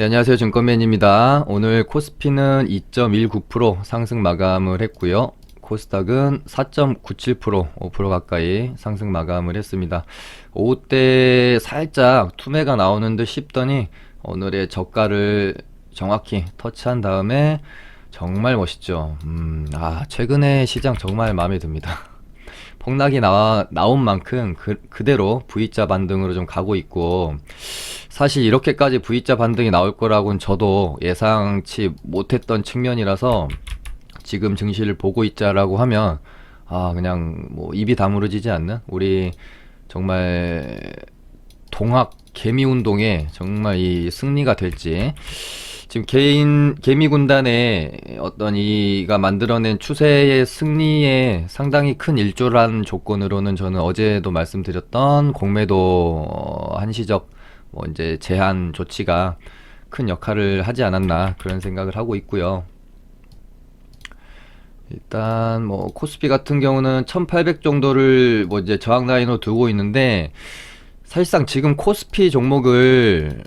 네, 안녕하세요. 증권맨입니다. 오늘 코스피는 2.19% 상승 마감을 했고요. 코스닥은 4.97%, 5% 가까이 상승 마감을 했습니다. 오후 때 살짝 투매가 나오는 듯 싶더니 오늘의 저가를 정확히 터치한 다음에 정말 멋있죠. 최근에 시장 정말 마음에 듭니다. 폭락이 나온 만큼 그대로 V자 반등으로 좀 가고 있고, 사실 이렇게까지 V자 반등이 나올 거라고는 저도 예상치 못했던 측면이라서 지금 증시를 보고 있자라고 하면 그냥 뭐 입이 다물어지지 않는, 우리 정말 동학 개미 운동에 정말 이 승리가 될지, 지금 개미 군단의 어떤 이가 만들어낸 추세의 승리에 상당히 큰 일조라는 조건으로는 저는 어제도 말씀드렸던 공매도 한시적 뭐 이제 제한 조치가 큰 역할을 하지 않았나, 그런 생각을 하고 있고요. 일단 뭐 코스피 같은 경우는 1800 정도를 뭐 이제 저항 라인으로 두고 있는데, 사실상 지금 코스피 종목을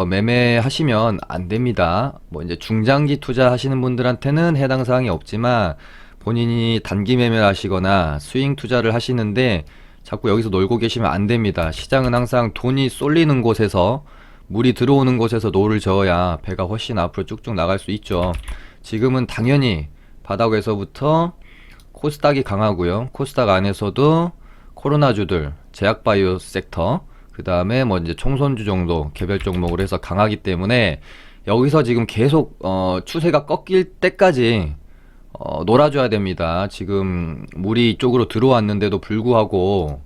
매매하시면 안 됩니다. 뭐 이제 중장기 투자하시는 분들한테는 해당 사항이 없지만, 본인이 단기 매매를 하시거나 스윙 투자를 하시는데 자꾸 여기서 놀고 계시면 안 됩니다. 시장은 항상 돈이 쏠리는 곳에서, 물이 들어오는 곳에서 노를 저어야 배가 훨씬 앞으로 쭉쭉 나갈 수 있죠. 지금은 당연히 바닥에서부터 코스닥이 강하고요. 코스닥 안에서도 코로나주들, 제약바이오 섹터, 그 다음에 뭐 이제 총선주 정도 개별 종목으로 해서 강하기 때문에, 여기서 지금 계속 추세가 꺾일 때까지 놀아줘야 됩니다. 지금 물이 이쪽으로 들어왔는데도 불구하고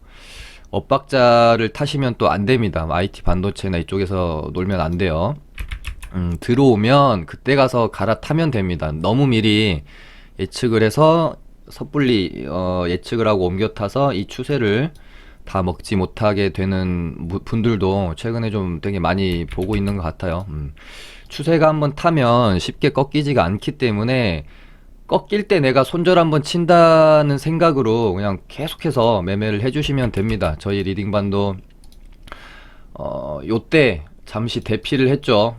엇박자를 타시면 또 안 됩니다. IT 반도체나 이쪽에서 놀면 안 돼요. 들어오면 그때 가서 갈아타면 됩니다. 너무 미리 예측을 해서 섣불리 예측을 하고 옮겨 타서 이 추세를 다 먹지 못하게 되는 분들도 최근에 좀 되게 많이 보고 있는 것 같아요. 추세가 한번 타면 쉽게 꺾이지가 않기 때문에, 꺾일 때 내가 손절 한번 친다는 생각으로 그냥 계속해서 매매를 해주시면 됩니다. 저희 리딩반도 요때 잠시 대피를 했죠.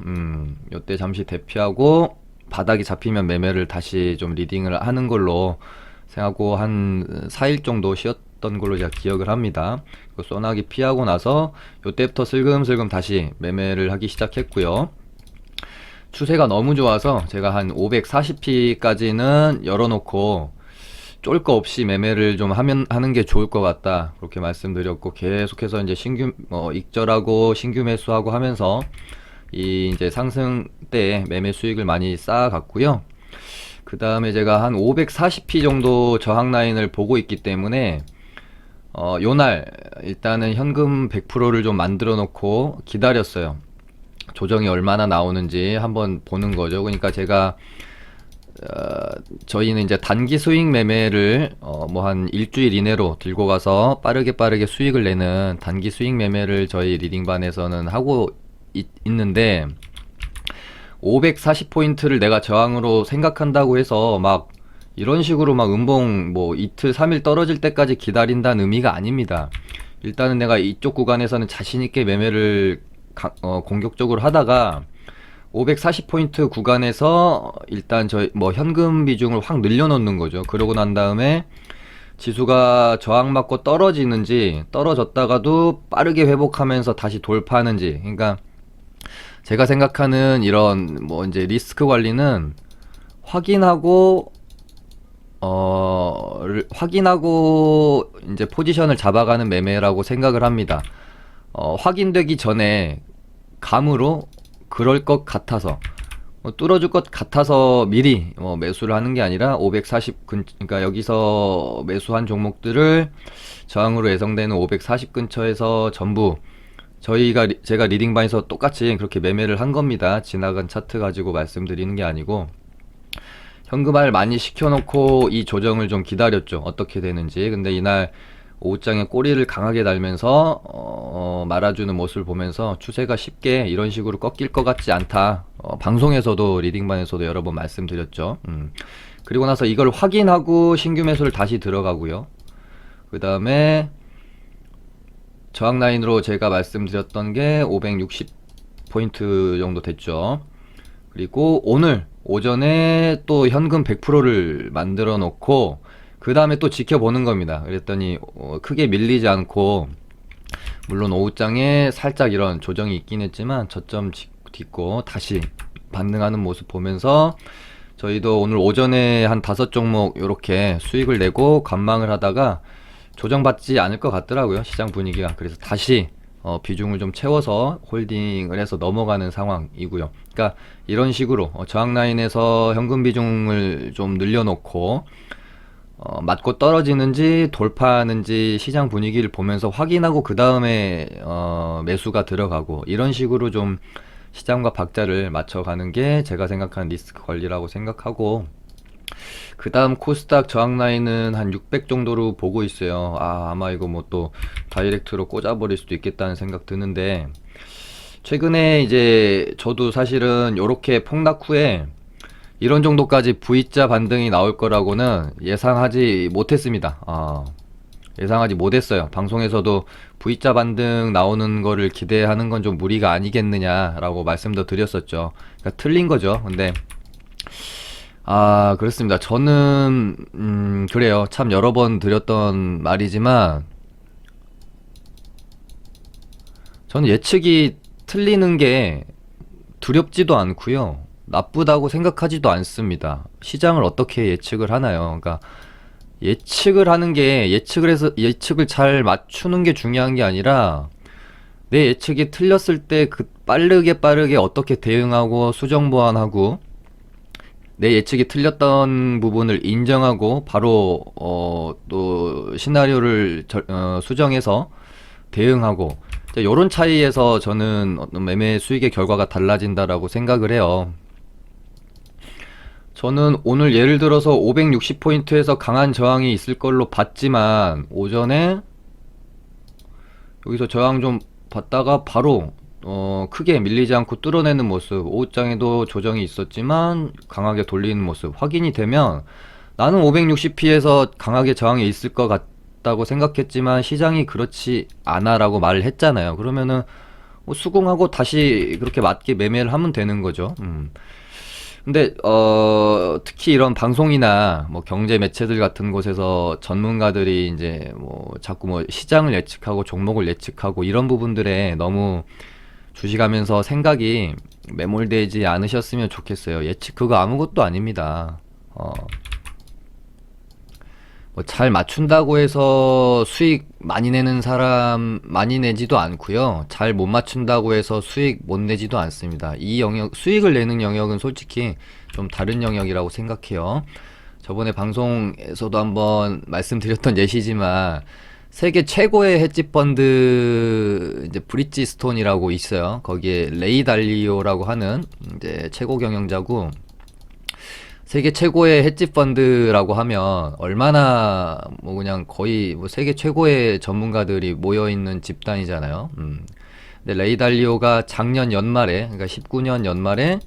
요때 잠시 대피하고 바닥이 잡히면 매매를 다시 좀 리딩을 하는 걸로 생각하고 한 4일 정도 쉬었던 걸로 제가 기억을 합니다. 소나기 피하고 나서 요때부터 슬금슬금 다시 매매를 하기 시작했고요. 추세가 너무 좋아서 제가 한 540p까지는 열어놓고 쫄 거 없이 매매를 좀 하는 게 좋을 것 같다, 그렇게 말씀드렸고, 계속해서 이제 익절하고 신규 매수하고 하면서 이 이제 상승 때 매매 수익을 많이 쌓아갔고요. 그 다음에 제가 한 540p 정도 저항 라인을 보고 있기 때문에 요날 일단은 현금 100%를 좀 만들어 놓고 기다렸어요. 조정이 얼마나 나오는지 한번 보는 거죠. 그러니까 제가 저희는 이제 단기 스윙 매매를 뭐 한 일주일 이내로 들고 가서 빠르게 수익을 내는 단기 스윙 매매를 저희 리딩반에서는 하고 있는데, 540포인트를 내가 저항으로 생각한다고 해서 막 이런 식으로 막 음봉 뭐 이틀 3일 떨어질 때까지 기다린다는 의미가 아닙니다. 일단은 내가 이쪽 구간에서는 자신있게 매매를 공격적으로 하다가 540포인트 구간에서 일단 저희 뭐 현금 비중을 확 늘려놓는 거죠. 그러고 난 다음에 지수가 저항 맞고 떨어지는지, 떨어졌다가도 빠르게 회복하면서 다시 돌파하는지, 그러니까 제가 생각하는 이런 뭐 이제 리스크 관리는 확인하고 이제 포지션을 잡아가는 매매라고 생각을 합니다. 확인되기 전에 감으로 그럴 것 같아서, 뚫어줄 것 같아서 미리 매수를 하는 게 아니라, 540 그러니까 여기서 매수한 종목들을 저항으로 예상되는 540 근처에서 전부 제가 리딩반에서 똑같이 그렇게 매매를 한 겁니다. 지나간 차트 가지고 말씀드리는 게 아니고, 현금화를 많이 시켜놓고 이 조정을 좀 기다렸죠. 어떻게 되는지. 근데 이날 오후장에 꼬리를 강하게 달면서 말아주는 모습을 보면서 추세가 쉽게 이런 식으로 꺾일 것 같지 않다, 방송에서도 리딩반에서도 여러 번 말씀드렸죠. 그리고 나서 이걸 확인하고 신규 매수를 다시 들어가고요. 그 다음에 저항 라인으로 제가 말씀드렸던 게 560 250포인트 정도 됐죠. 그리고 오늘 오전에 또 현금 100%를 만들어 놓고 그 다음에 또 지켜보는 겁니다. 그랬더니 크게 밀리지 않고, 물론 오후장에 살짝 이런 조정이 있긴 했지만 저점 딛고 다시 반등하는 모습 보면서 저희도 오늘 오전에 한 5종목 이렇게 수익을 내고 관망을 하다가 조정받지 않을 것 같더라고요, 시장 분위기가. 그래서 다시 비중을 좀 채워서 홀딩을 해서 넘어가는 상황이고요. 그러니까 이런 식으로 저항 라인에서 현금 비중을 좀 늘려놓고 맞고 떨어지는지 돌파하는지 시장 분위기를 보면서 확인하고 그 다음에 매수가 들어가고, 이런 식으로 좀 시장과 박자를 맞춰가는 게 제가 생각하는 리스크 관리라고 생각하고, 그 다음 코스닥 저항 라인은 한 600 정도로 보고 있어요. 아마 이거 뭐 또 다이렉트로 꽂아버릴 수도 있겠다는 생각 드는데, 최근에 이제 저도 사실은 요렇게 폭락 후에 이런 정도까지 V자 반등이 나올 거라고는 예상하지 못했습니다. 예상하지 못했어요. 방송에서도 V자 반등 나오는 거를 기대하는 건 좀 무리가 아니겠느냐라고 말씀도 드렸었죠. 그러니까 틀린 거죠. 근데 그렇습니다. 저는 그래요. 참 여러 번 드렸던 말이지만 저는 예측이 틀리는 게 두렵지도 않고요, 나쁘다고 생각하지도 않습니다. 시장을 어떻게 예측을 하나요? 그러니까 예측을 하는 게, 예측을 해서 예측을 잘 맞추는 게 중요한 게 아니라 내 예측이 틀렸을 때 그 빠르게 어떻게 대응하고 수정 보완하고, 내 예측이 틀렸던 부분을 인정하고 바로 또 시나리오를 수정해서 대응하고, 이런 차이에서 저는 어떤 매매 수익의 결과가 달라진다라고 생각을 해요. 저는 오늘 예를 들어서 560포인트에서 강한 저항이 있을 걸로 봤지만 오전에 여기서 저항 좀 봤다가 바로 크게 밀리지 않고 뚫어내는 모습, 오후장에도 조정이 있었지만 강하게 돌리는 모습 확인이 되면, 나는 560p에서 강하게 저항이 있을 것 같다고 생각했지만 시장이 그렇지 않아 라고 말을 했잖아요. 그러면은 수긍하고 다시 그렇게 맞게 매매를 하면 되는 거죠. 근데 특히 이런 방송이나 뭐 경제 매체들 같은 곳에서 전문가들이 이제 뭐 자꾸 뭐 시장을 예측하고 종목을 예측하고 이런 부분들에 너무 주식하면서 생각이 매몰되지 않으셨으면 좋겠어요. 예측 그거 아무것도 아닙니다. 뭐 잘 맞춘다고 해서 수익 많이 내는 사람 많이 내지도 않고요, 잘 못 맞춘다고 해서 수익 못 내지도 않습니다. 이 영역, 수익을 내는 영역은 솔직히 좀 다른 영역이라고 생각해요. 저번에 방송에서도 한번 말씀드렸던 예시지만 세계 최고의 헤지 펀드 이제 브릿지스톤이라고 있어요. 거기에 레이 달리오라고 하는 이제 최고 경영자고, 세계 최고의 헤지 펀드라고 하면 얼마나 뭐 그냥 거의 뭐 세계 최고의 전문가들이 모여 있는 집단이잖아요. 근데 레이 달리오가 작년 연말에, 그러니까 19년 연말에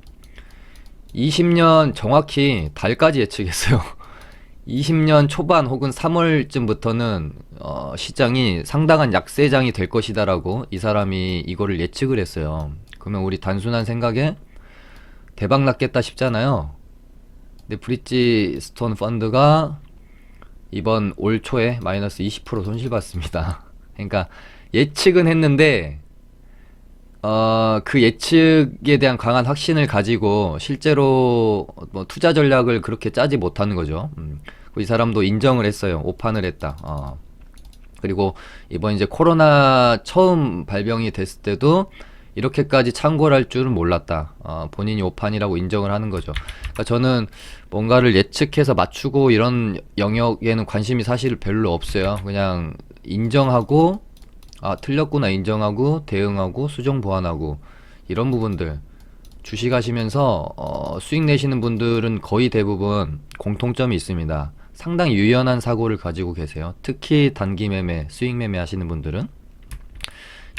20년 정확히 달까지 예측했어요. 20년 초반 혹은 3월쯤부터는 시장이 상당한 약세장이 될 것이다라고 이 사람이 이거를 예측을 했어요. 그러면 우리 단순한 생각에 대박 났겠다 싶잖아요. 근데 브릿지스톤 펀드가 이번 올 초에 마이너스 20% 손실봤습니다. 그러니까 예측은 했는데 그 예측에 대한 강한 확신을 가지고 실제로 뭐 투자 전략을 그렇게 짜지 못하는 거죠. 이 사람도 인정을 했어요. 오판을 했다. 그리고 이번 이제 코로나 처음 발병이 됐을 때도 이렇게까지 창궐 할 줄은 몰랐다. 본인이 오판이라고 인정을 하는 거죠. 그러니까 저는 뭔가를 예측해서 맞추고 이런 영역에는 관심이 사실 별로 없어요. 그냥 인정하고, 틀렸구나 인정하고, 대응하고, 수정 보완하고, 이런 부분들. 주식하시면서 수익 내시는 분들은 거의 대부분 공통점이 있습니다. 상당히 유연한 사고를 가지고 계세요. 특히 단기 매매, 수익 매매 하시는 분들은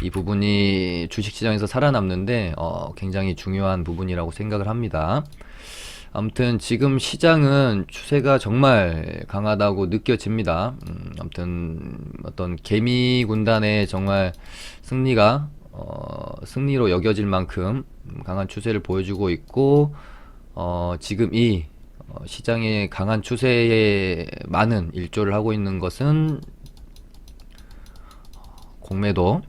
이 부분이 주식시장에서 살아남는데 굉장히 중요한 부분이라고 생각을 합니다. 아무튼 지금 시장은 추세가 정말 강하다고 느껴집니다. 아무튼 어떤 개미 군단의 정말 승리가 승리로 여겨질 만큼 강한 추세를 보여주고 있고, 지금 이 시장의 강한 추세에 많은 일조를 하고 있는 것은 공매도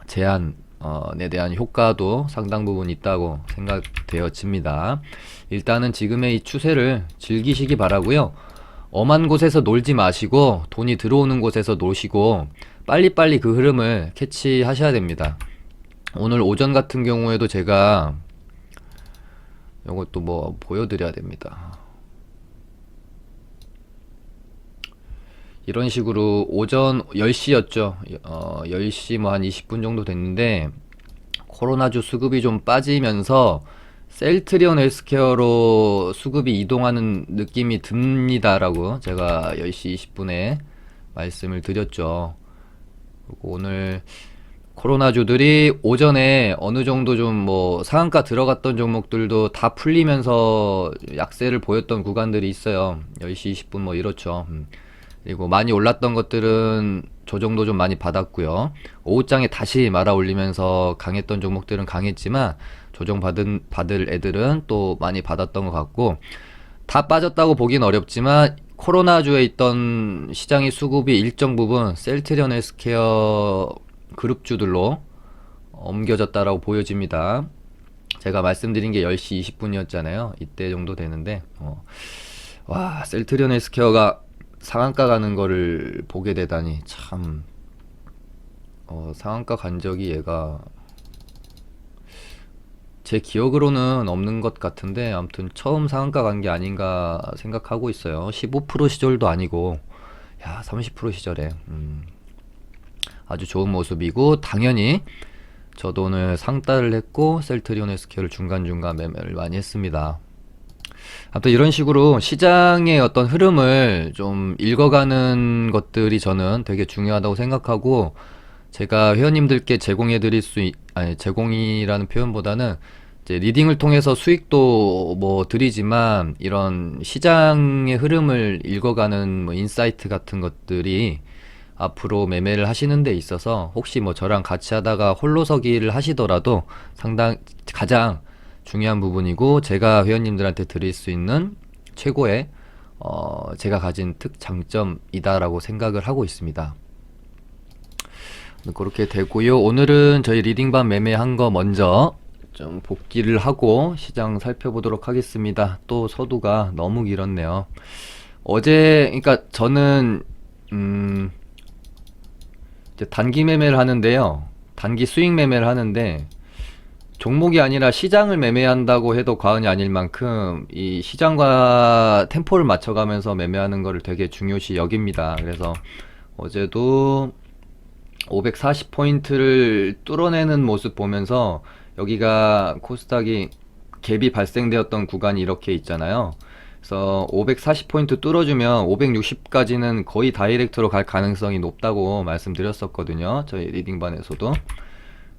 제한에 대한 효과도 상당 부분 있다고 생각되어집니다. 일단은 지금의 이 추세를 즐기시기 바라고요. 엄한 곳에서 놀지 마시고 돈이 들어오는 곳에서 노시고 빨리빨리 그 흐름을 캐치하셔야 됩니다. 오늘 오전 같은 경우에도 제가 이것도 뭐 보여드려야 됩니다. 이런 식으로 오전 10시였죠. 10시 뭐 한 20분 정도 됐는데 코로나주 수급이 좀 빠지면서 셀트리온 헬스케어로 수급이 이동하는 느낌이 듭니다라고 제가 10시 20분에 말씀을 드렸죠. 그리고 오늘 코로나주들이 오전에 어느 정도 좀 뭐 상한가 들어갔던 종목들도 다 풀리면서 약세를 보였던 구간들이 있어요. 10시 20분 뭐 이렇죠. 그리고 많이 올랐던 것들은 조정도 좀 많이 받았고요. 오후장에 다시 말아 올리면서 강했던 종목들은 강했지만 받을 애들은 또 많이 받았던 것 같고, 다 빠졌다고 보긴 어렵지만 코로나주에 있던 시장의 수급이 일정 부분 셀트리온 헬스케어 그룹주들로 옮겨졌다라고 보여집니다. 제가 말씀드린 게 10시 20분이었잖아요. 이때 정도 되는데 와, 셀트리온 헬스케어가 상한가 가는 거를 보게 되다니 참. 상한가 간 적이 얘가 제 기억으로는 없는 것 같은데, 아무튼 처음 상한가 간 게 아닌가 생각하고 있어요. 15% 시절도 아니고, 야, 30% 시절에 아주 좋은 모습이고, 당연히 저도 오늘 상따를 했고 셀트리온 헬스케어를 중간중간 매매를 많이 했습니다. 아무튼 이런 식으로 시장의 어떤 흐름을 좀 읽어가는 것들이 저는 되게 중요하다고 생각하고, 제가 회원님들께 제공이라는 표현보다는 이제 리딩을 통해서 수익도 뭐 드리지만, 이런 시장의 흐름을 읽어가는 뭐 인사이트 같은 것들이 앞으로 매매를 하시는 데 있어서 혹시 뭐 저랑 같이 하다가 홀로서기를 하시더라도 가장 중요한 부분이고, 제가 회원님들한테 드릴 수 있는 최고의 제가 가진 특장점이다라고 생각을 하고 있습니다. 그렇게 되고요. 오늘은 저희 리딩반 매매한 거 먼저 좀 복귀를 하고 시장 살펴보도록 하겠습니다. 또 서두가 너무 길었네요. 그러니까 저는 이제 단기 매매를 하는데요. 단기 수익 매매를 하는데, 종목이 아니라 시장을 매매한다고 해도 과언이 아닐 만큼 이 시장과 템포를 맞춰가면서 매매하는 거를 되게 중요시 여깁니다. 그래서 어제도 540포인트를 뚫어내는 모습 보면서, 여기가 코스닥이 갭이 발생되었던 구간이 이렇게 있잖아요. 그래서 540포인트 뚫어주면 560까지는 거의 다이렉트로 갈 가능성이 높다고 말씀드렸었거든요. 저희 리딩반에서도.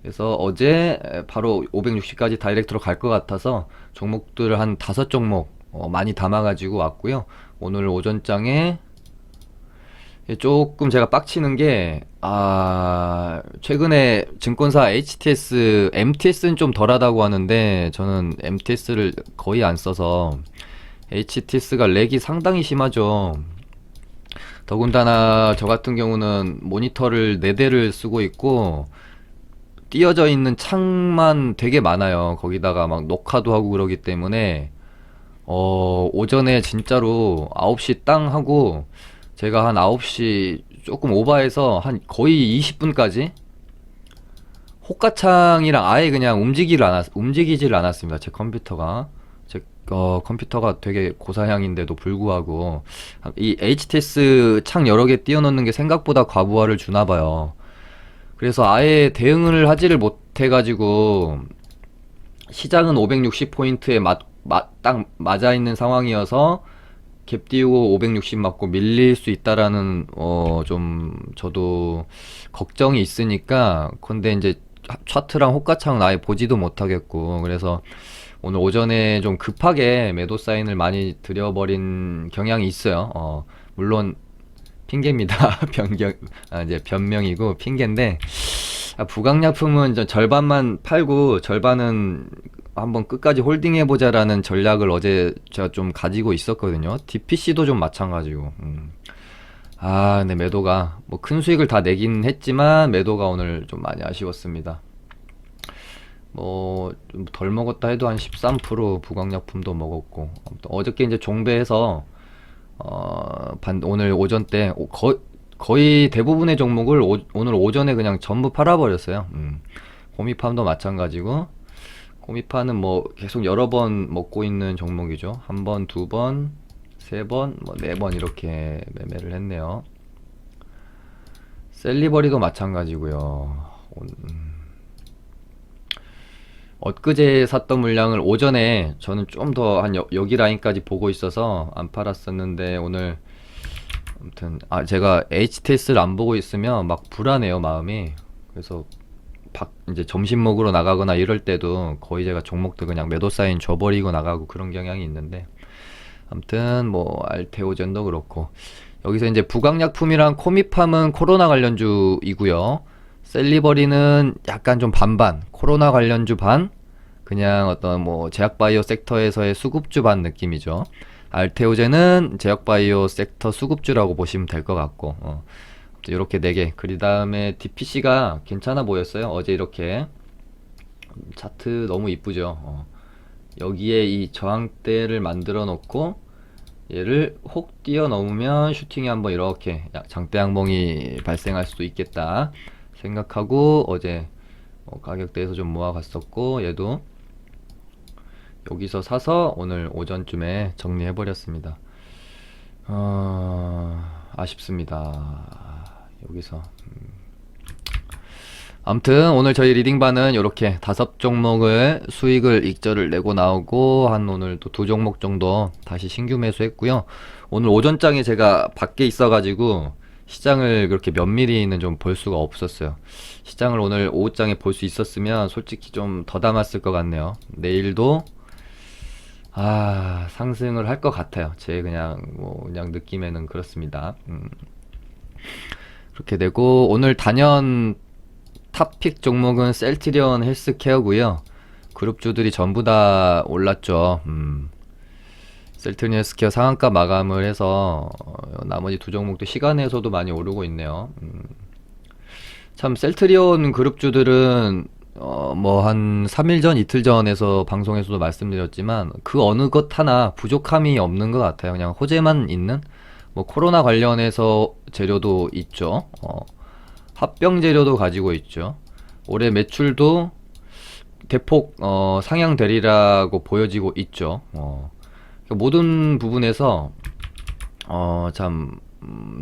그래서 어제 바로 560까지 다이렉트로 갈 것 같아서 종목들을 한 5종목 많이 담아가지고 왔고요. 오늘 오전장에 조금 제가 빡치는 게, 최근에 증권사 HTS, MTS는 좀 덜하다고 하는데 저는 MTS를 거의 안 써서 HTS가 렉이 상당히 심하죠. 더군다나 저 같은 경우는 모니터를 4대를 쓰고 있고 띄어져 있는 창만 되게 많아요. 거기다가 막 녹화도 하고 그러기 때문에 오전에 진짜로 9시 땅 하고, 제가 한 9시 조금 오버해서 한 거의 20분까지 호가창이랑 아예 그냥 움직이질 않았습니다. 제 컴퓨터가. 컴퓨터가 되게 고사양인데도 불구하고 이 HTS 창 여러 개 띄워놓는 게 생각보다 과부하를 주나봐요. 그래서 아예 대응을 하지를 못해가지고, 시장은 560포인트에 딱 맞아있는 상황이어서 갭 띄우고 560 맞고 밀릴 수 있다라는 좀 저도 걱정이 있으니까, 근데 이제 차트랑 호가창은 아예 보지도 못하겠고, 그래서 오늘 오전에 좀 급하게 매도 사인을 많이 드려버린 경향이 있어요. 물론 핑계입니다. 이제 변명이고 핑계인데, 부강약품은 절반만 팔고 절반은 한번 끝까지 홀딩해보자라는 전략을 어제 제가 좀 가지고 있었거든요. DPC도 좀 마찬가지고. 근데 매도가 뭐 큰 수익을 다 내긴 했지만 매도가 오늘 좀 많이 아쉬웠습니다. 뭐 좀 덜 먹었다 해도 한 13% 부강약품도 먹었고, 아무튼 어저께 이제 종배해서 오늘 오전 때 거의 대부분의 종목을 오늘 오전에 그냥 전부 팔아버렸어요. 코미팜도 마찬가지고, 코미팜은 뭐 계속 여러 번 먹고 있는 종목이죠. 한 번, 두 번, 세 번, 뭐 네 번 이렇게 매매를 했네요. 셀리버리도 마찬가지고요. 엊그제 샀던 물량을 오전에 저는 좀 더 한 여기 라인까지 보고 있어서 안 팔았었는데, 오늘 아무튼 제가 HTS를 안 보고 있으면 막 불안해요, 마음이. 그래서 이제 점심 먹으러 나가거나 이럴 때도 거의 제가 종목들 그냥 매도 사인 줘버리고 나가고 그런 경향이 있는데, 아무튼 뭐 알테오젠도 그렇고, 여기서 이제 부강약품이랑 코미팜은 코로나 관련주이고요. 셀리버리는 약간 좀 반반, 코로나 관련주 반, 그냥 어떤 뭐 제약바이오 섹터에서의 수급주 반 느낌이죠. 알테오젠은 제약바이오 섹터 수급주라고 보시면 될 것 같고, 이렇게 4개. 그 다음에 DPC가 괜찮아 보였어요. 어제 이렇게 차트 너무 이쁘죠. 여기에 이 저항대를 만들어 놓고 얘를 혹 뛰어넘으면 슈팅이 한번 이렇게 장대 양봉이 발생할 수도 있겠다 생각하고 어제 가격대에서 좀 모아갔었고, 얘도 여기서 사서 오늘 오전쯤에 정리해 버렸습니다. 아쉽습니다. 여기서 아무튼 오늘 저희 리딩반은 이렇게 5종목을 수익을 익절을 내고 나오고, 한 오늘 또 2종목 정도 다시 신규 매수했고요. 오늘 오전장에 제가 밖에 있어가지고 시장을 그렇게 면밀히는 좀 볼 수가 없었어요. 시장을 오늘 오후장에 볼 수 있었으면 솔직히 좀 더 담았을 것 같네요. 내일도 상승을 할 것 같아요. 제 그냥 느낌에는 그렇습니다. 그렇게 되고, 오늘 단연 탑픽 종목은 셀트리온 헬스케어고요. 그룹주들이 전부 다 올랐죠. 셀트리온 헬스케어 상한가 마감을 해서 나머지 2종목도 시간에서도 많이 오르고 있네요. 참 셀트리온 그룹주들은 뭐 한 3일 전, 이틀 전에서 방송에서도 말씀드렸지만 그 어느 것 하나 부족함이 없는 것 같아요. 그냥 호재만 있는, 뭐 코로나 관련해서 재료도 있죠. 합병 재료도 가지고 있죠. 올해 매출도 대폭 상향되리라고 보여지고 있죠. 모든 부분에서 참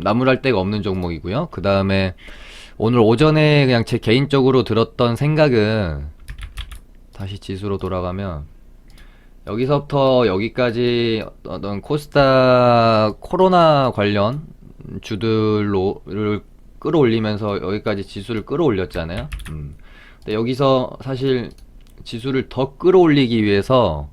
나무랄 데가 없는 종목이고요. 그 다음에 오늘 오전에 그냥 제 개인적으로 들었던 생각은, 다시 지수로 돌아가면 여기서부터 여기까지 어떤 코스닥 코로나 관련 주들로를 끌어올리면서 여기까지 지수를 끌어올렸잖아요. 근데 여기서 사실 지수를 더 끌어올리기 위해서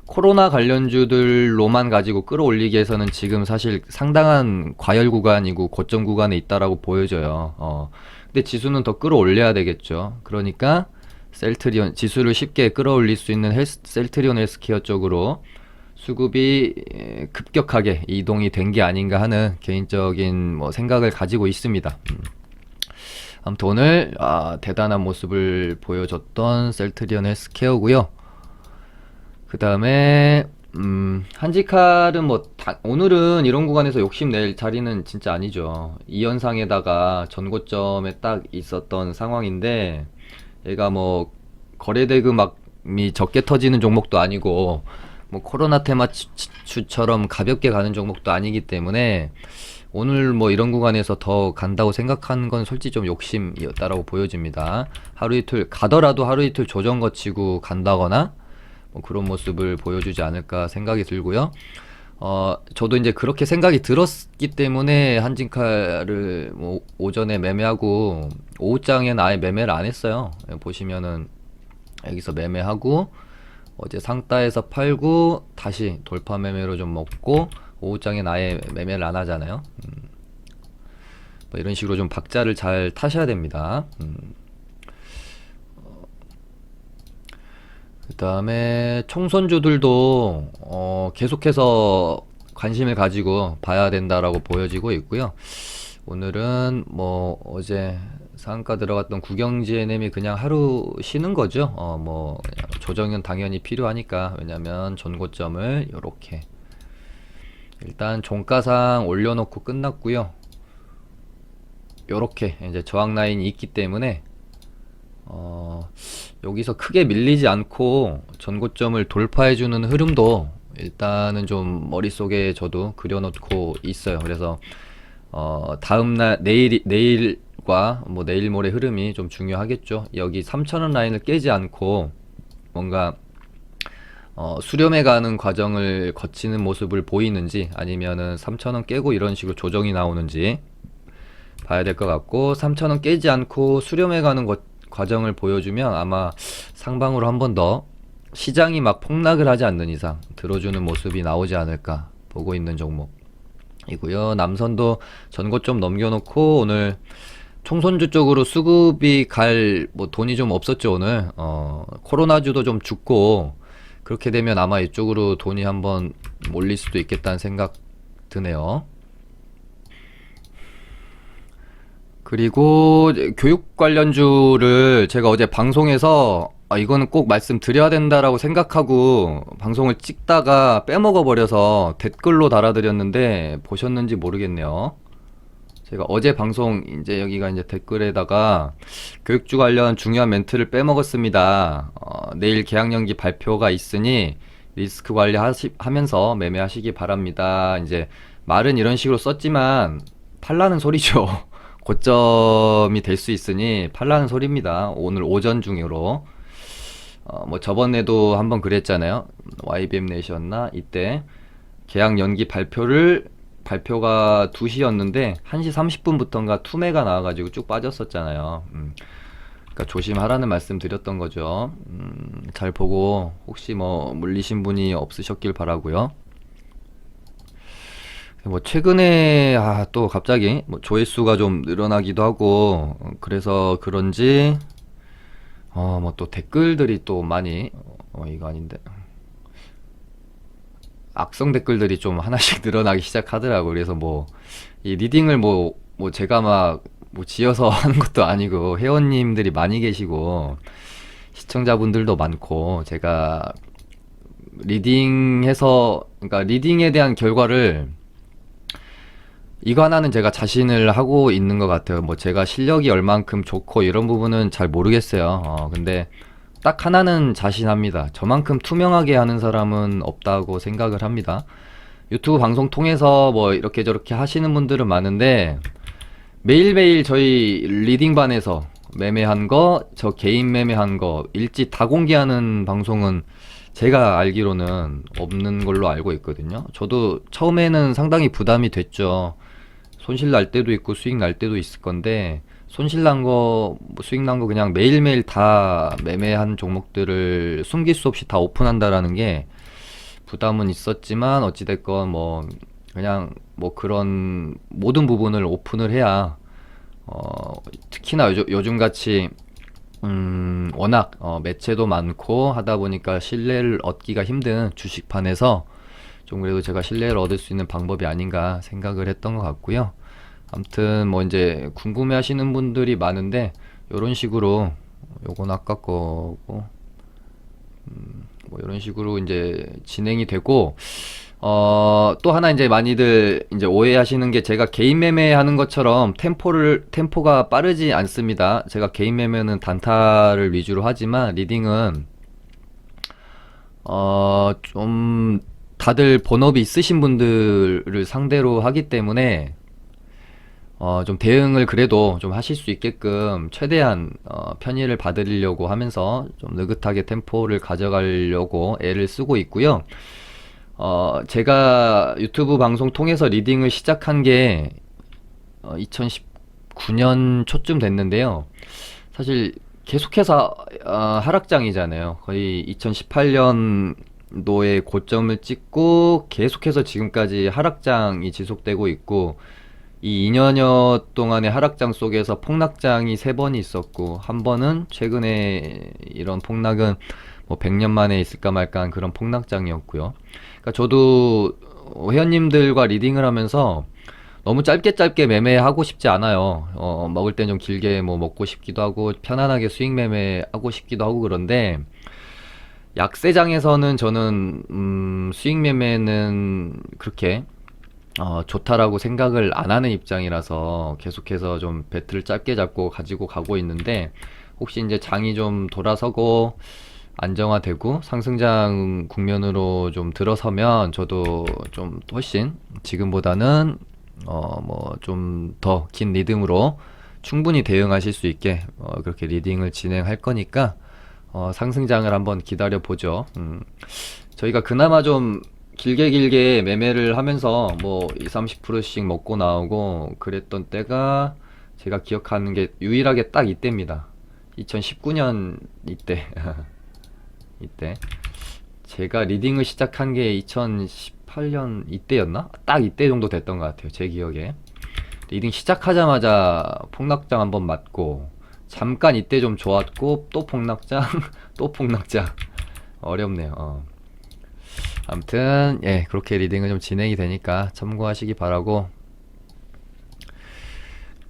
코로나 관련주들로만 가지고 끌어올리기 위해서는 지금 사실 상당한 과열 구간이고 고점 구간에 있다라고 보여져요. 근데 지수는 더 끌어올려야 되겠죠. 그러니까 셀트리온 지수를 쉽게 끌어올릴 수 있는 셀트리온 헬스케어 쪽으로 수급이 급격하게 이동이 된 게 아닌가 하는 개인적인 뭐 생각을 가지고 있습니다. 아무튼 오늘 대단한 모습을 보여줬던 셀트리온 헬스케어고요. 그 다음에 한지칼은 뭐 오늘은 이런 구간에서 욕심낼 자리는 진짜 아니죠. 2연상에다가 전고점에 딱 있었던 상황인데, 얘가 뭐 거래 대금이 적게 터지는 종목도 아니고 뭐 코로나 테마주처럼 가볍게 가는 종목도 아니기 때문에 오늘 뭐 이런 구간에서 더 간다고 생각하는 건 솔직히 좀 욕심이었다라고 보여집니다. 하루 이틀 가더라도 하루 이틀 조정 거치고 간다거나 뭐 그런 모습을 보여주지 않을까 생각이 들고요. 저도 이제 그렇게 생각이 들었기 때문에 한진칼을 뭐 오전에 매매하고 오후장에는 아예 매매를 안 했어요. 보시면은 여기서 매매하고 어제 상따에서 팔고 다시 돌파 매매로 좀 먹고 오후장에는 아예 매매를 안 하잖아요. 뭐 이런 식으로 좀 박자를 잘 타셔야 됩니다. 그다음에 총선주들도 계속해서 관심을 가지고 봐야 된다라고 보여지고 있고요. 오늘은 뭐 어제 상한가 들어갔던 국영지NM이 그냥 하루 쉬는 거죠. 뭐 조정은 당연히 필요하니까. 왜냐면 전고점을 요렇게 일단 종가상 올려놓고 끝났고요. 요렇게 이제 저항 라인이 있기 때문에 여기서 크게 밀리지 않고 전고점을 돌파해주는 흐름도 일단은 좀 머릿속에 저도 그려놓고 있어요. 그래서 다음날 내일과 뭐 내일 모레 흐름이 좀 중요하겠죠. 여기 3,000원 라인을 깨지 않고 뭔가 수렴해 가는 과정을 거치는 모습을 보이는지, 아니면은 3,000원 깨고 이런 식으로 조정이 나오는지 봐야 될 것 같고, 3,000원 깨지 않고 수렴해 가는 과정을 보여주면 아마 상방으로 한 번 더 시장이 막 폭락을 하지 않는 이상 들어주는 모습이 나오지 않을까 보고 있는 종목이고요. 남선도 전고점 넘겨놓고 오늘 총선주 쪽으로 수급이 갈 뭐 돈이 좀 없었죠. 오늘 코로나주도 좀 죽고, 그렇게 되면 아마 이쪽으로 돈이 한번 몰릴 수도 있겠다는 생각 드네요. 그리고 이제 교육 관련주를 제가 어제 방송에서 이거는 꼭 말씀드려야 된다라고 생각하고 방송을 찍다가 빼먹어 버려서 댓글로 달아드렸는데 보셨는지 모르겠네요. 제가 어제 방송 이제 여기가 이제 댓글에다가 교육주 관련 중요한 멘트를 빼먹었습니다. 내일 계약연기 발표가 있으니 리스크 관리하면서 매매하시기 바랍니다. 이제 말은 이런 식으로 썼지만 팔라는 소리죠. 고점이 될 수 있으니 팔라는 소리입니다. 오늘 오전 중으로. 뭐 저번에도 한번 그랬잖아요. YBM 넷이었나? 이때 계약 연기 발표가 2시였는데 1시 30분부터인가 투매가 나와가지고 쭉 빠졌었잖아요. 그러니까 조심하라는 말씀 드렸던 거죠. 잘 보고 혹시 뭐 물리신 분이 없으셨길 바라고요. 뭐 최근에 또 갑자기 뭐 조회수가 좀 늘어나기도 하고 그래서 그런지 뭐 또 댓글들이 또 많이 이거 아닌데 악성 댓글들이 좀 하나씩 늘어나기 시작하더라고. 그래서 뭐 이 리딩을 뭐 제가 막 뭐 지어서 하는 것도 아니고 회원님들이 많이 계시고 시청자분들도 많고, 제가 리딩해서 그러니까 리딩에 대한 결과를 이거 하나는 제가 자신을 하고 있는 것 같아요. 뭐 제가 실력이 얼만큼 좋고 이런 부분은 잘 모르겠어요. 근데 딱 하나는 자신합니다. 저만큼 투명하게 하는 사람은 없다고 생각을 합니다. 유튜브 방송 통해서 뭐 이렇게 저렇게 하시는 분들은 많은데 매일매일 저희 리딩반에서 매매한 거, 저 개인 매매한 거 일지 다 공개하는 방송은 제가 알기로는 없는 걸로 알고 있거든요. 저도 처음에는 상당히 부담이 됐죠. 손실 날 때도 있고 수익 날 때도 있을 건데, 손실 난 거, 뭐 수익 난 거 그냥 매일매일 다 매매한 종목들을 숨길 수 없이 다 오픈한다라는 게 부담은 있었지만, 어찌됐건 뭐 그냥 뭐 그런 모든 부분을 오픈을 해야 특히나 요즘같이 워낙 매체도 많고 하다 보니까 신뢰를 얻기가 힘든 주식판에서 좀 그래도 제가 신뢰를 얻을 수 있는 방법이 아닌가 생각을 했던 것 같고요. 아무튼 뭐 이제 궁금해 하시는 분들이 많은데 요런 식으로 요건 아까 거고 뭐 이런 식으로 이제 진행이 되고, 또 하나 이제 많이들 이제 오해하시는 게, 제가 개인 매매하는 것처럼 템포가 빠르지 않습니다. 제가 개인 매매는 단타를 위주로 하지만 리딩은 좀 다들 본업이 있으신 분들을 상대로 하기 때문에 좀 대응을 그래도 좀 하실 수 있게끔 최대한 편의를 받으려고 하면서 좀 느긋하게 템포를 가져가려고 애를 쓰고 있고요. 제가 유튜브 방송 통해서 리딩을 시작한 게 2019년 초쯤 됐는데요. 사실 계속해서 하락장이잖아요. 거의 2018년도에 고점을 찍고 계속해서 지금까지 하락장이 지속되고 있고, 이 2년여 동안의 하락장 속에서 폭락장이 세 번이 있었고, 한 번은 최근에 이런 폭락은 뭐 100년 만에 있을까 말까 한 그런 폭락장이었고요. 그러니까 저도 회원님들과 리딩을 하면서 너무 짧게 짧게 매매하고 싶지 않아요. 먹을 땐 좀 길게 뭐 먹고 싶기도 하고, 편안하게 수익 매매하고 싶기도 하고 그런데, 약세장에서는 저는, 수익 매매는 그렇게 좋다라고 생각을 안 하는 입장이라서 계속해서 좀 배트를 짧게 잡고 가지고 가고 있는데, 혹시 이제 장이 좀 돌아서고 안정화되고 상승장 국면으로 좀 들어서면 저도 좀 훨씬 지금보다는 뭐 좀 더 긴 리듬으로 충분히 대응하실 수 있게 그렇게 리딩을 진행할 거니까 상승장을 한번 기다려 보죠. 저희가 그나마 좀 길게 길게 매매를 하면서 뭐 2, 30%씩 먹고 나오고 그랬던 때가 제가 기억하는 게 유일하게 딱 이때입니다. 2019년 이때. 이때 제가 리딩을 시작한 게 2018년 이때였나? 딱 이때 정도 됐던 것 같아요. 제 기억에. 리딩 시작하자마자 폭락장 한번 맞고, 잠깐 이때 좀 좋았고, 또 폭락장, 또 폭락장. 어렵네요. 아무튼 예, 그렇게 리딩은 좀 진행이 되니까 참고하시기 바라고,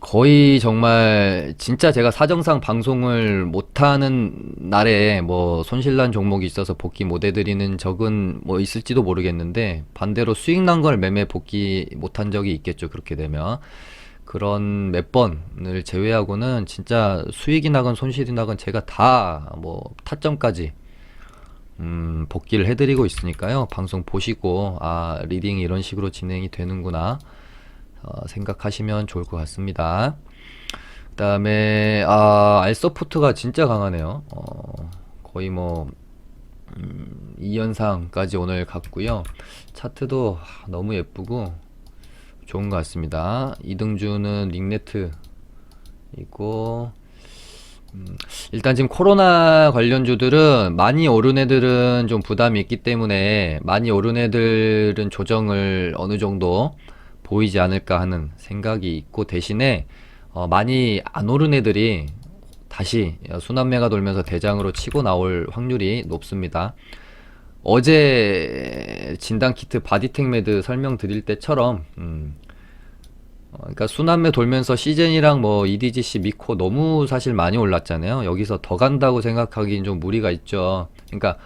거의 정말 진짜 제가 사정상 방송을 못하는 날에 뭐 손실난 종목이 있어서 복귀 못 해드리는 적은 뭐 있을지도 모르겠는데, 반대로 수익 난 걸 매매 복귀 못한 적이 있겠죠. 그렇게 되면 그런 몇 번을 제외하고는 진짜 수익이 나건 손실이 나건 제가 다 뭐 타점까지 복귀를 해드리고 있으니까요. 방송 보시고 아, 리딩이 이런 식으로 진행이 되는구나 생각하시면 좋을 것 같습니다. 그 다음에 알서포트가 진짜 강하네요. 거의 뭐 2연상까지 오늘 갔고요. 차트도 너무 예쁘고 좋은 것 같습니다. 이등주는 링네트 있고, 일단 지금 코로나 관련주들은 많이 오른 애들은 좀 부담이 있기 때문에, 많이 오른 애들은 조정을 어느 정도 보이지 않을까 하는 생각이 있고, 대신에 많이 안 오른 애들이 다시 순환매가 돌면서 대장으로 치고 나올 확률이 높습니다. 어제 진단키트 바디텍 매드 설명드릴 때처럼 그러니까 순환매 돌면서 시젠이랑 뭐 EDGC 미코 너무 사실 많이 올랐잖아요. 여기서 더 간다고 생각하기엔 좀 무리가 있죠. 그러니까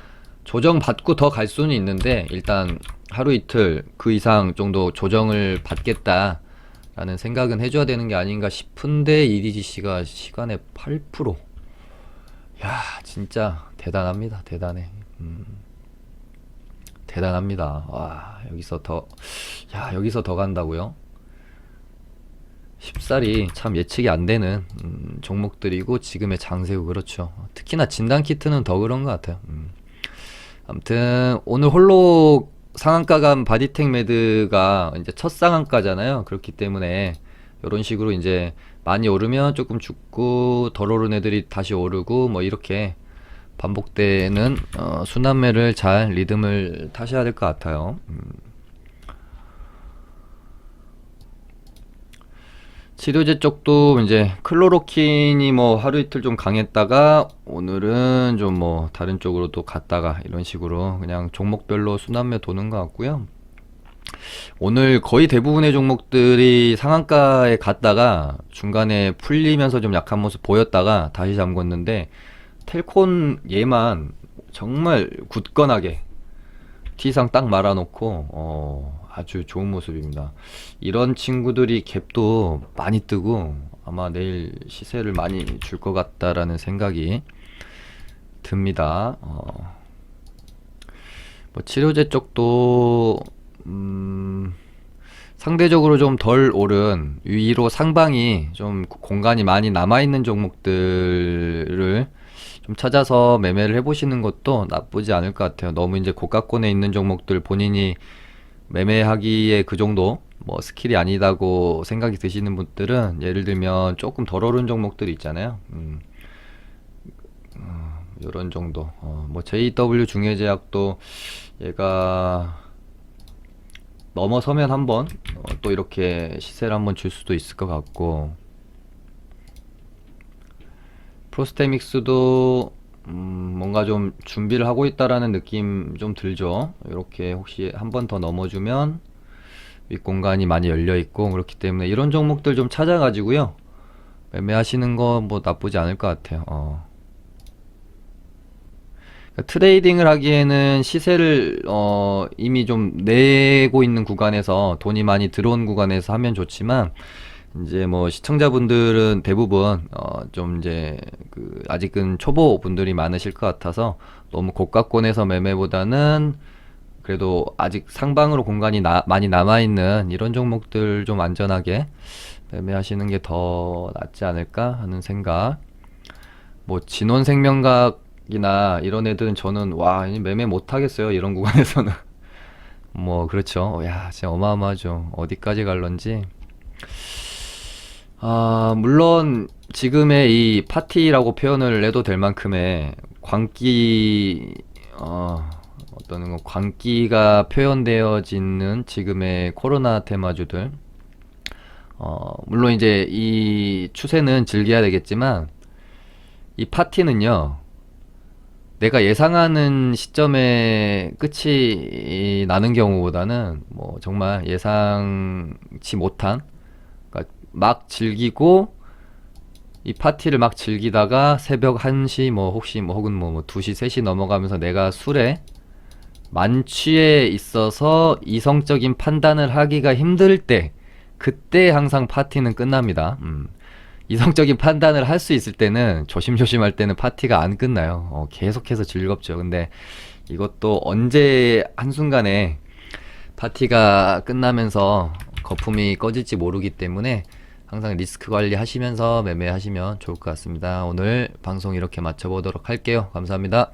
조정 받고 더 갈 수는 있는데, 일단 하루 이틀 그 이상 정도 조정을 받겠다라는 생각은 해줘야 되는 게 아닌가 싶은데, EDGC가 시간에 8%. 야, 진짜 대단합니다. 대단해. 대단합니다. 와, 여기서 더 간다고요? 쉽사리 참 예측이 안 되는 종목들이고 지금의 장세고 그렇죠. 특히나 진단키트는 더 그런 것 같아요. 아무튼 오늘 홀로 상한가 간 바디텍 매드가 이제 첫 상한가잖아요. 그렇기 때문에 이런 식으로 이제 많이 오르면 조금 죽고, 덜 오른 애들이 다시 오르고, 뭐 이렇게 반복되는 순환매를 잘 리듬을 타셔야 될 것 같아요. 치료제 쪽도 이제 클로로킨이 뭐 하루 이틀 좀 강했다가 오늘은 좀 뭐 다른 쪽으로 또 갔다가 이런 식으로 그냥 종목별로 순환매 도는 것 같고요. 오늘 거의 대부분의 종목들이 상한가에 갔다가 중간에 풀리면서 좀 약한 모습 보였다가 다시 잠궜는데, 텔콘 얘만 정말 굳건하게 T상 딱 말아놓고 아주 좋은 모습입니다. 이런 친구들이 갭도 많이 뜨고 아마 내일 시세를 많이 줄 것 같다라는 생각이 듭니다. 뭐 치료제 쪽도 상대적으로 좀 덜 오른, 위로 상방이 좀 공간이 많이 남아있는 종목들을 좀 찾아서 매매를 해보시는 것도 나쁘지 않을 것 같아요. 너무 이제 고가권에 있는 종목들 본인이 매매하기에 그 정도 뭐 스킬이 아니다고 생각이 드시는 분들은, 예를 들면 조금 덜 오른 종목들 있잖아요. 요런 정도. 뭐 JW 중해제약도 얘가 넘어서면 한번 또 이렇게 시세를 한번 줄 수도 있을 것 같고, 프로스테믹스도 뭔가 좀 준비를 하고 있다라는 느낌 좀 들죠. 이렇게 혹시 한 번 더 넘어주면 윗공간이 많이 열려 있고, 그렇기 때문에 이런 종목들 좀 찾아가지고요, 매매하시는 거 뭐 나쁘지 않을 것 같아요. 그러니까 트레이딩을 하기에는 시세를 이미 좀 내고 있는 구간에서, 돈이 많이 들어온 구간에서 하면 좋지만, 이제 뭐 시청자분들은 대부분 좀 이제 그 아직은 초보 분들이 많으실 것 같아서, 너무 고가권에서 매매보다는 그래도 아직 상방으로 공간이 많이 남아있는 이런 종목들 좀 안전하게 매매하시는 게 더 낫지 않을까 하는 생각. 뭐 진원생명각이나 이런 애들은 저는 와 매매 못 하겠어요, 이런 구간에서는. 뭐 그렇죠. 야 진짜 어마어마하죠, 어디까지 갈런지. 물론 지금의 이 파티라고 표현을 해도 될 만큼의 광기, 어떤 광기가 표현되어지는 지금의 코로나 테마주들, 물론 이제 이 추세는 즐겨야 되겠지만, 이 파티는요, 내가 예상하는 시점에 끝이 나는 경우보다는 뭐 정말 예상치 못한, 그러니까 막 즐기고, 이 파티를 막 즐기다가 새벽 1시 뭐 혹시 뭐 혹은 뭐 2시 3시 넘어가면서 내가 술에 만취해 있어서 이성적인 판단을 하기가 힘들 때, 그때 항상 파티는 끝납니다. 이성적인 판단을 할 수 있을 때는, 조심조심 할 때는 파티가 안 끝나요. 계속해서 즐겁죠. 근데 이것도 언제 한순간에 파티가 끝나면서 거품이 꺼질지 모르기 때문에 항상 리스크 관리 하시면서 매매하시면 좋을 것 같습니다. 오늘 방송 이렇게 마쳐보도록 할게요. 감사합니다.